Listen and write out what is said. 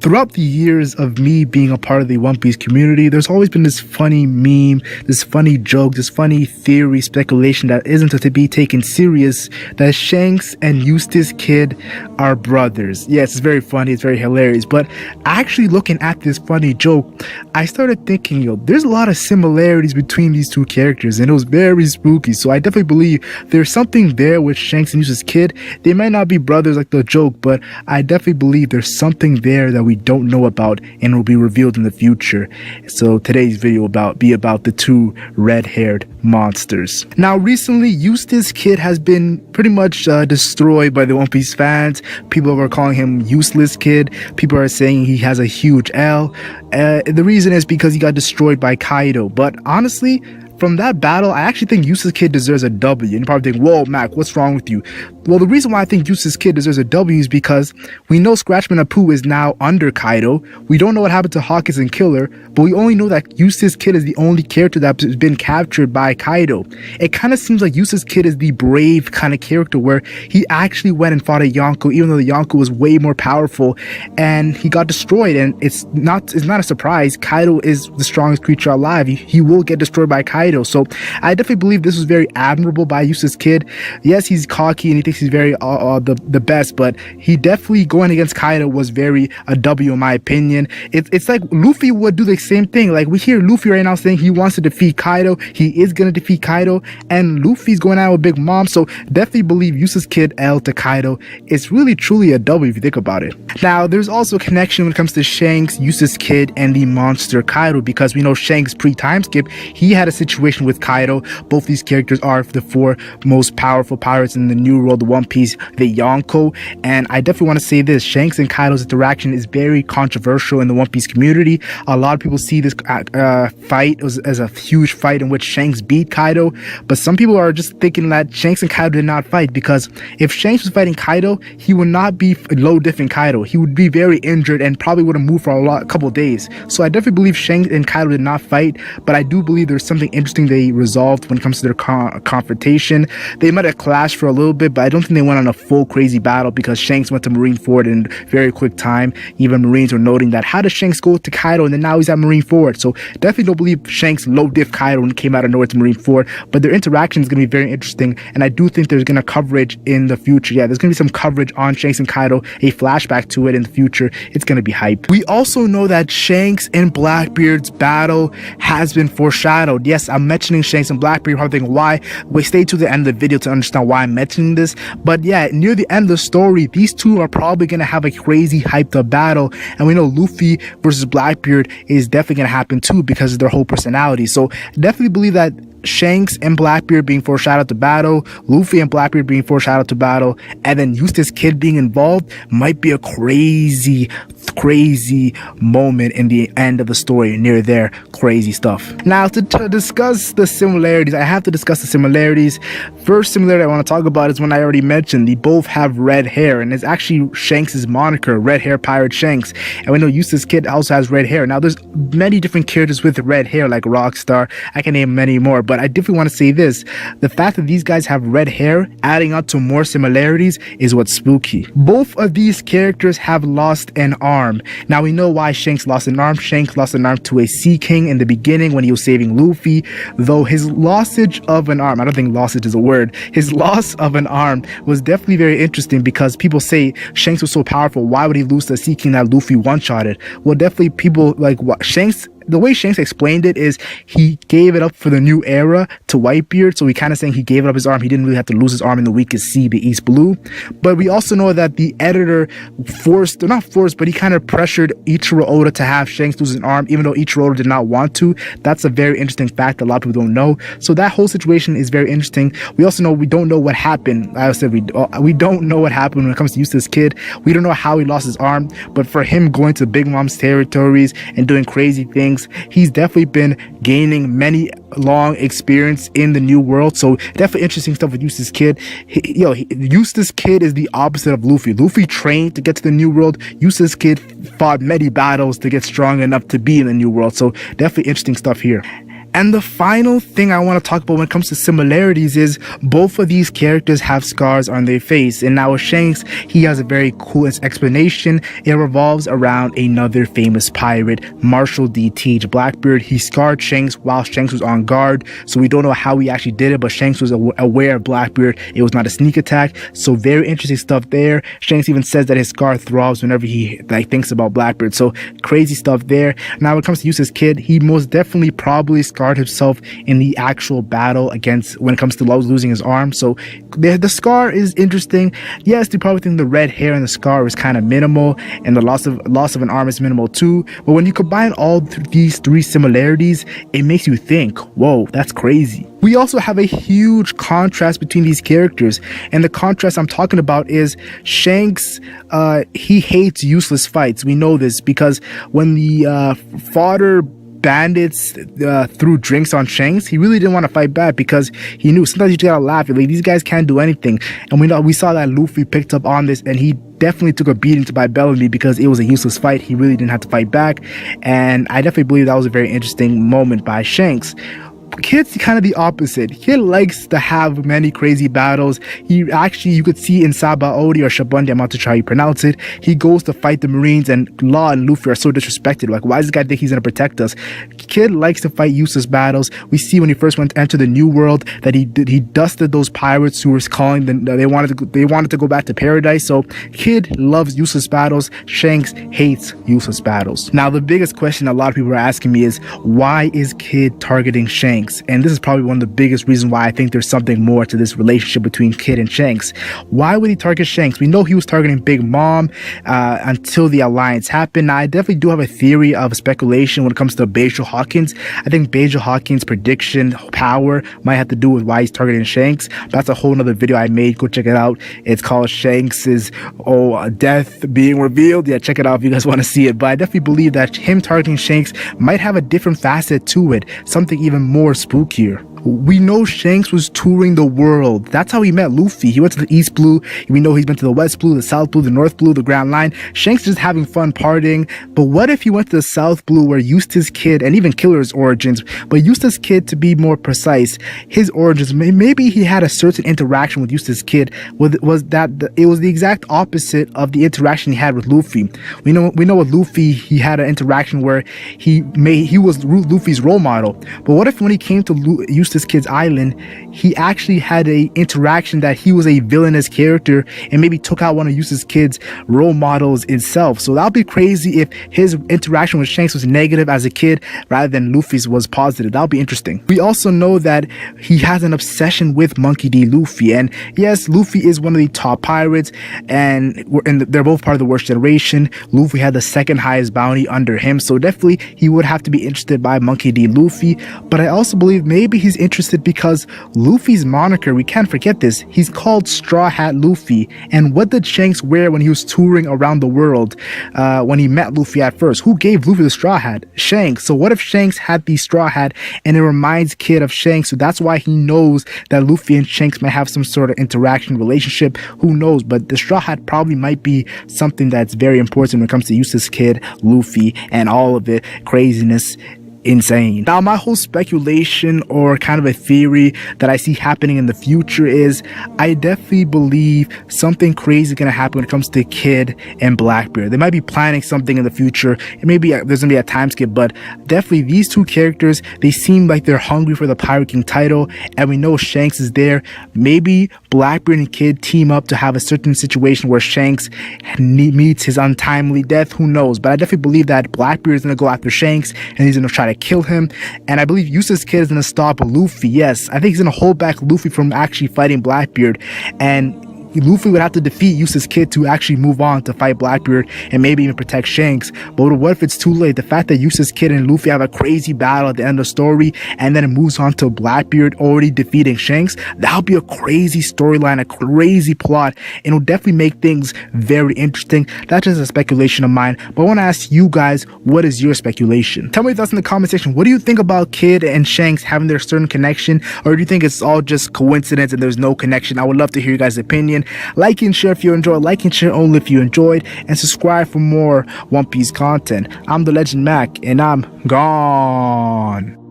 Throughout the years of me being a part of the One Piece community, there's always been this funny meme, this funny joke, this funny theory, speculation that isn't to be taken serious, that Shanks and Eustass Kid are brothers. Yes, it's very funny, it's very hilarious, but actually looking at this funny joke, I started thinking, there's a lot of similarities between these two characters, and it was very spooky. So I definitely believe there's something there with Shanks and Eustass Kid. They might not be brothers like the joke, but I definitely believe there's something there that we don't know about and will be revealed in the future. So today's video will be about the two red-haired monsters. Now recently, Eustass Kid has been pretty much destroyed by the One Piece fans. People are calling him Useless Kid. People are saying he has a huge L. The reason is because he got destroyed by Kaido. But honestly, from that battle, I actually think Eustass Kid deserves a W. And you probably think, whoa, Mac, what's wrong with you? Well, the reason why I think Eustass Kid deserves a W is because we know Scratchman Apu is now under Kaido. We don't know what happened to Hawkins and Killer, but we only know that Eustass Kid is the only character that's been captured by Kaido. It kind of seems like Eustass Kid is the brave kind of character where he actually went and fought a Yonko, even though the Yonko was way more powerful, and he got destroyed. And it's not a surprise. Kaido is the strongest creature alive. He will get destroyed by Kaido. So I definitely believe this was very admirable by Eustass Kid. Yes, he's cocky and he thinks he's very the best, but he definitely going against Kaido was very a W in my opinion. It's like Luffy would do the same thing. Like we hear Luffy right now saying he wants to defeat Kaido. He is going to defeat Kaido, and Luffy's going out with Big Mom. So definitely believe Eustass Kid L to Kaido. It's really truly a W if you think about it. Now there's also a connection when it comes to Shanks, Eustass Kid, and the monster Kaido, because we know Shanks pre-time skip, he had a situation with Kaido. Both these characters are the four most powerful pirates in the New World of One Piece, the Yonko. And I definitely want to say this, Shanks and Kaido's interaction is very controversial in the One Piece community. A lot of people see this fight as a huge fight in which Shanks beat Kaido, but some people are just thinking that Shanks and Kaido did not fight, because if Shanks was fighting Kaido, he would not be low diffing Kaido. He would be very injured and probably would have moved for a couple days. So I definitely believe Shanks and Kaido did not fight, but I do believe there's something interesting they resolved when it comes to their confrontation. They might have clashed for a little bit, but I don't think they went on a full crazy battle, because Shanks went to Marineford in very quick time. Even Marines were noting that, how does Shanks go to Kaido and then now he's at Marineford? So definitely don't believe Shanks low diff Kaido when he came out of nowhere to Marineford, but their interaction is going to be very interesting, and I do think there's going to coverage in the future. Yeah, there's going to be some coverage on Shanks and Kaido, a flashback to it in the future. It's going to be hype. We also know that Shanks and Blackbeard's battle has been foreshadowed. Yes, I'm mentioning Shanks and Blackbeard. You're probably thinking, why? Wait, stay to the end of the video to understand why I'm mentioning this. But yeah, near the end of the story, these two are probably going to have a crazy hyped up battle, and we know Luffy versus Blackbeard is definitely going to happen too, because of their whole personality. So definitely believe that Shanks and Blackbeard being foreshadowed to battle, Luffy and Blackbeard being foreshadowed to battle, and then Eustass Kid being involved might be a crazy moment in the end of the story. Near there, crazy stuff. Now to discuss the similarities, I have to discuss the similarities. First similarity I want to talk about is one I already mentioned. They both have red hair, and it's actually Shanks' moniker, Red Hair Pirate Shanks. And we know Eustass Kid also has red hair. Now there's many different characters with red hair, like Rockstar. I can name many more, but I definitely want to say this. The fact that these guys have red hair, adding up to more similarities, is what's spooky. Both of these characters have lost an arm. Now we know why Shanks lost an arm. Shanks lost an arm to a Sea King in the beginning when he was saving Luffy, though his lossage of an arm, I don't think lossage is a word, his loss of an arm was definitely very interesting, because people say Shanks was so powerful, why would he lose to a Sea King that Luffy one-shotted? Well, definitely people like what Shanks, the way Shanks explained it is he gave it up for the new era to Whitebeard. So he kind of saying he gave up his arm. He didn't really have to lose his arm in the weakest sea, the East Blue. But we also know that the editor not forced, but he kind of pressured Ichiro Oda to have Shanks lose an arm, even though Ichiro Oda did not want to. That's a very interesting fact that a lot of people don't know. So that whole situation is very interesting. We also know we don't know what happened. Like I said, we don't know what happened when it comes to Eustass Kid. We don't know how he lost his arm, but for him going to Big Mom's territories and doing crazy things, he's definitely been gaining many long experience in the new world. So definitely interesting stuff with Eustass Kid. Eustass Kid is the opposite of Luffy. Luffy trained to get to the new world. Eustass Kid fought many battles to get strong enough to be in the new world. So definitely interesting stuff here. And the final thing I want to talk about when it comes to similarities is both of these characters have scars on their face. And now with Shanks, he has a very cool explanation. It revolves around another famous pirate, Marshal D.T.H. Blackbeard. He scarred Shanks while Shanks was on guard. So we don't know how he actually did it, but Shanks was aware of Blackbeard. It was not a sneak attack. So very interesting stuff there. Shanks even says that his scar throbs whenever he thinks about Blackbeard. So crazy stuff there. Now when it comes to Eustass Kid, he most definitely probably scarred himself in the actual battle against when it comes to losing his arm. So the scar is interesting. Yes, they probably think the red hair and the scar is kind of minimal, and the loss of an arm is minimal too. But when you combine all these three similarities, it makes you think, whoa, that's crazy. We also have a huge contrast between these characters, and the contrast I'm talking about is Shanks. He hates useless fights. We know this because when the fodder bandits threw drinks on Shanks, he really didn't want to fight back because he knew sometimes you just gotta laugh. Like, these guys can't do anything, and we saw that Luffy picked up on this, and he definitely took a beating by Bellamy because it was a useless fight. He really didn't have to fight back, and I definitely believe that was a very interesting moment by Shanks. Kid's kind of the opposite. Kid likes to have many crazy battles. He actually, you could see in Sabaody or Shabundi, I'm not too sure how you pronounce it, he goes to fight the Marines, and Law and Luffy are so disrespected. Like, why does this guy think he's gonna protect us? Kid likes to fight useless battles. We see when he first went to enter the New World that he dusted those pirates who were calling them. They wanted to go back to paradise. So Kid loves useless battles. Shanks hates useless battles. Now the biggest question a lot of people are asking me is, why is Kid targeting Shanks? And this is probably one of the biggest reasons why I think there's something more to this relationship between Kid and Shanks. Why would he target Shanks? We know he was targeting Big Mom until the alliance happened. Now, I definitely do have a theory of speculation when it comes to Basil Hawkins. I think Basil Hawkins' prediction power might have to do with why he's targeting Shanks. That's a whole nother video I made. Go check it out. It's called Shanks's death being revealed. Yeah, check it out if you guys want to see it. But I definitely believe that him targeting Shanks might have a different facet to it, something even more spookier. We know Shanks was touring the world. That's how he met Luffy. He went to the East Blue. We know he's been to the West Blue, the South Blue, the North Blue, the Grand Line. Shanks just having fun partying. But what if he went to the South Blue where Eustass Kid, and even Killer's origins, but Eustass Kid, to be more precise, his origins, maybe he had a certain interaction with Eustass Kid. It was the exact opposite of the interaction he had with Luffy. We know with Luffy, he had an interaction where he was Luffy's role model. But what if when he came to Eustass Kid's island, he actually had a interaction that he was a villainous character and maybe took out one of Eustass Kid's role models itself? So that would be crazy if his interaction with Shanks was negative as a kid rather than Luffy's was positive. That would be interesting. We also know that he has an obsession with Monkey D. Luffy, and yes, Luffy is one of the top pirates, and they're both part of the worst generation. Luffy had the second highest bounty under him, so definitely he would have to be interested by Monkey D. Luffy. But I also believe maybe he's interested because Luffy's moniker, we can't forget this, he's called Straw Hat Luffy. And what did Shanks wear when he was touring around the world when he met Luffy at first? Who gave Luffy the straw hat? Shanks. So what if Shanks had the straw hat and it reminds Kid of Shanks? So that's why he knows that Luffy and Shanks might have some sort of interaction relationship. Who knows? But the straw hat probably might be something that's very important when it comes to Eustass Kid, Luffy, and all of it craziness. Insane. Now, my whole speculation or kind of a theory that I see happening in the future is I definitely believe something crazy is going to happen when it comes to Kid and Blackbeard. They might be planning something in the future. Maybe there's going to be a time skip, but definitely these two characters, they seem like they're hungry for the Pirate King title, and we know Shanks is there. Maybe Blackbeard and Kid team up to have a certain situation where Shanks meets his untimely death. Who knows? But I definitely believe that Blackbeard is going to go after Shanks and he's going to try to kill him, and I believe Eustass Kid is going to stop Luffy. Yes, I think he's going to hold back Luffy from actually fighting Blackbeard, and Luffy would have to defeat Eustass Kid to actually move on to fight Blackbeard and maybe even protect Shanks. But what if it's too late? The fact that Eustass Kid and Luffy have a crazy battle at the end of the story and then it moves on to Blackbeard already defeating Shanks, that would be a crazy storyline, a crazy plot, and it'll definitely make things very interesting. That's just a speculation of mine, but I want to ask you guys, what is your speculation? Tell me your thoughts in the comment section. What do you think about Kid and Shanks having their certain connection, or do you think it's all just coincidence and there's no connection? I would love to hear you guys' opinion. Like and share if you enjoyed, like and share only if you enjoyed, and subscribe for more One Piece content. I'm the Legend Mac, and I'm gone.